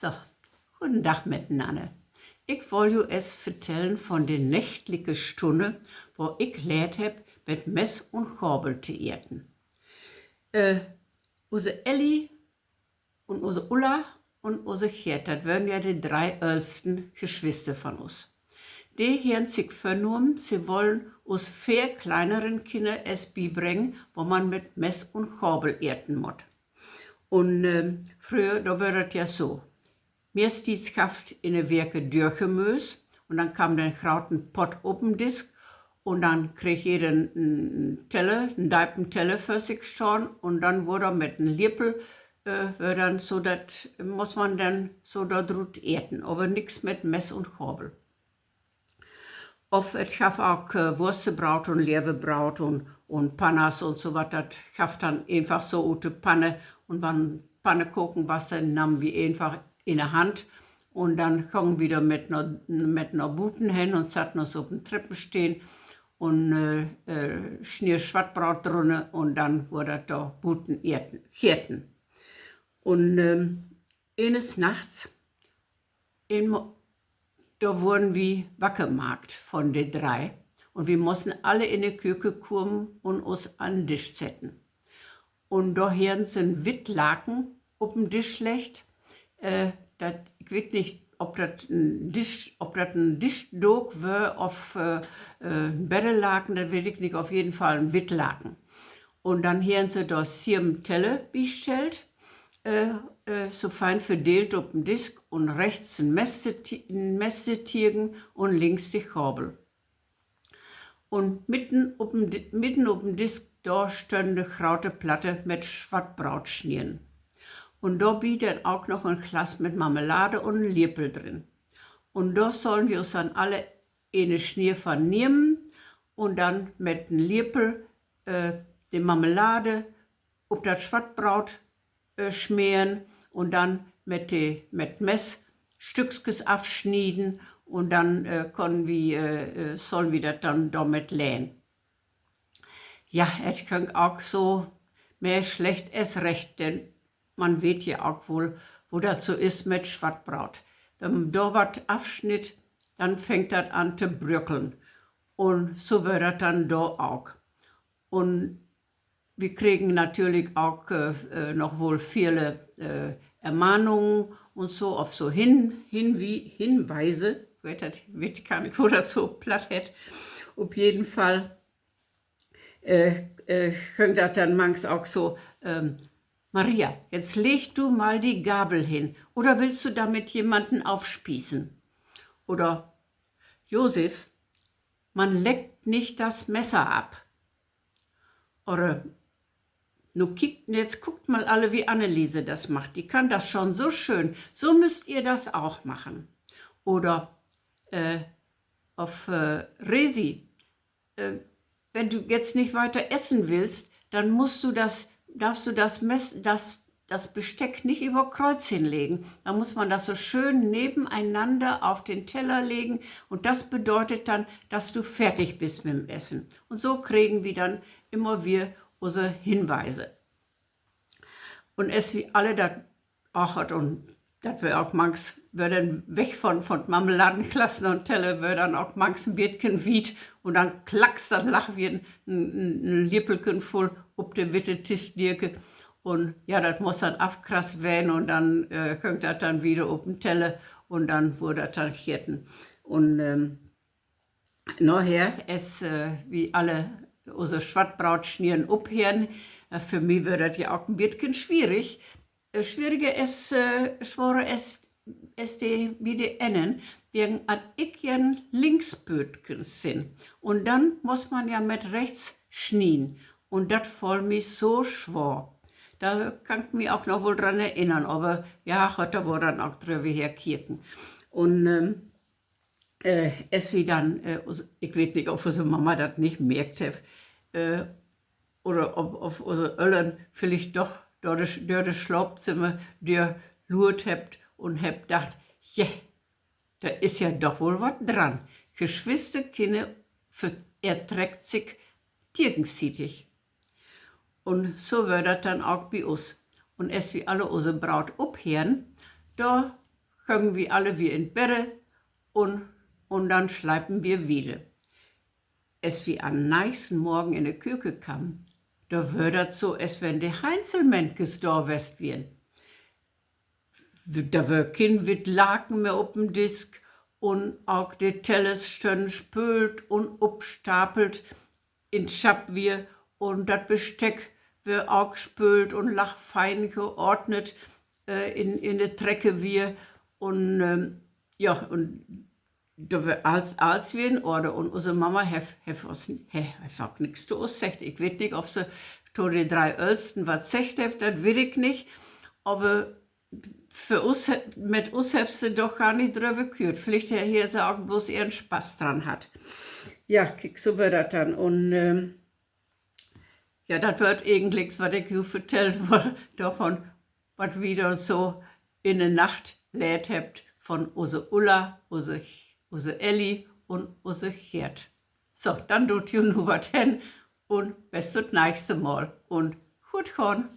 So, guten Tag miteinander. Ich wollte es vertellen von der nächtlichen Stunde, wo ich gelernt habe, mit Mess und Korbel zu eten. Unsere Elli und unsere Ulla und unsere Gert, das wären ja die 3 ältesten Geschwister von uns. Die haben sich vernommen, sie wollen uns 4 kleineren Kinder es beibringen, wo man mit Mess und Korbel eten muss. Und früher, da war das ja so. Meestens haft in der Werke Dürgemüs und dann kam der grauten Pott op den Disk und dann krieg jeder einen Teller, einen Deipen Teller für sich schon und dann wurde mit einem Lippel, dann so dat muss man dann so da drut eten, aber nix mit Mess und Korbel. Of es gab auch Wurstebraut und Leberbraut und Pannas und so was, das gab dann einfach so ute Panne und wenn Panne kochen was, dann nahmen wir einfach in der Hand und dann kommen wieder mit einer Buten hin und satten uns auf den Treppen stehen und schnier Schwattbraut drin und dann wurde da Buten Hirten. Und eines Nachts, da wurden wir wackermarkt von den 3 und wir mussten alle in die Küche kommen und uns an den Tisch setzen. Und da hören sie ein Wittlaken auf dem Tisch legt. Ich weiß nicht, ob das ein Tischdog war auf ein Bettellaken, das weiß ich nicht, auf jeden Fall ein Wittlaken. Und dann hören sie da 7 Teller bestellt, so fein verdeelt auf dem Disk und rechts ein Messetiergen und links die Korbel. Und mitten auf dem Disk, da stünde graute Platte mit Schwattbraut schnieren. Und da bietet auch noch ein Glas mit Marmelade und ein Lippel drin. Und da sollen wir uns dann alle eine Schnier vernehmen und dann mit dem Lippel die Marmelade auf das Schwattbraut schmieren und dann mit Mess Stückskes abschneiden und dann sollen wir das dann damit lähen. Ja, es kann auch so mehr schlecht als recht, denn man weiß ja auch wohl, wo das so ist mit Schwattbraut. Wenn man da was abschnitt, dann fängt das an zu bröckeln. Und so wird das dann da auch. Und wir kriegen natürlich auch noch wohl viele Ermahnungen und so auf so Hinweise. Ich weiß gar nicht, wo das so platt hat. Auf jeden Fall könnte das dann manchmal auch so, Maria, jetzt leg du mal die Gabel hin. Oder willst du damit jemanden aufspießen? Oder Josef, man leckt nicht das Messer ab. Oder jetzt guckt mal alle, wie Anneliese das macht. Die kann das schon so schön. So müsst ihr das auch machen. Oder Resi, wenn du jetzt nicht weiter essen willst, dann darfst du das Besteck nicht über Kreuz hinlegen. Da muss man das so schön nebeneinander auf den Teller legen und das bedeutet dann, dass du fertig bist mit dem Essen. Und so kriegen wir dann immer wir unsere Hinweise. Und es wie alle das auch hat und das wir auch manchmal, wir dann weg von Marmeladenklassen und Teller, wir dann auch manchmal ein Biertchen wied und dann klackst, dann lachen wir ein Lippelchen voll auf der Witte Tischdierke. Und ja, das muss dann abkrast werden und dann kommt das dann wieder auf den Teller und dann wurde das dann Hirten. Und nachher es wie alle unsere Schwattbraut schnieren abhören. Für mich wird das ja auch ein bisschen schwierig. Schwieriger ist, schwore es die wieder ennen, wegen an ich ein Linksbötchen sind. Und dann muss man ja mit rechts schnien. Und das voll mich so schwer. Da kann ich mich auch noch wohl dran erinnern, aber ja, heute war dann auch drüber herkirken. Und es wie dann, ich weiß nicht, ob unsere Mama das nicht merkt hat, oder ob unsere Eltern vielleicht doch durch das Schlafzimmer lurt habt und habt gedacht, ja, da ist ja doch wohl was dran. Geschwisterkinder erträgt sich gegenseitig. Und so wird das dann auch bei uns. Und es wie alle unsere Braut abhören, da können wir alle wie in Bette und dann schleipen wir wieder. Es wie am nächsten Morgen in der Küche kam, da wär das so, als wenn die Heinzelmännches da west wären. Da wär kein wit Laken mehr auf dem Disk und auch die Tellers stön spült und upstapelt in Schab wir und das Besteck wär auch spült und lach fein geordnet in de Trecke wir und ja, und da wär als wir in Ordnung und unsere Mama hef auch nix zu uns gesagt. Ich weiß nicht, ob sie to die 3 Älsten was gesagt hat, das weiß ich nicht, aber für uns, mit uns hat sie doch gar nicht drüber gehört. Vielleicht hier sie auch bloß ihren Spaß dran hat. Ja, kick, so wird das dann. Und ja, das wird eigentlich, was ich euch erzählen will, davon, was wieder so in der Nacht lädt habt von unsere Ulla, unsere Elli und unsere Gerd. So, dann tut ihr nur was hin und bis zum nächsten Mal und gut kommen.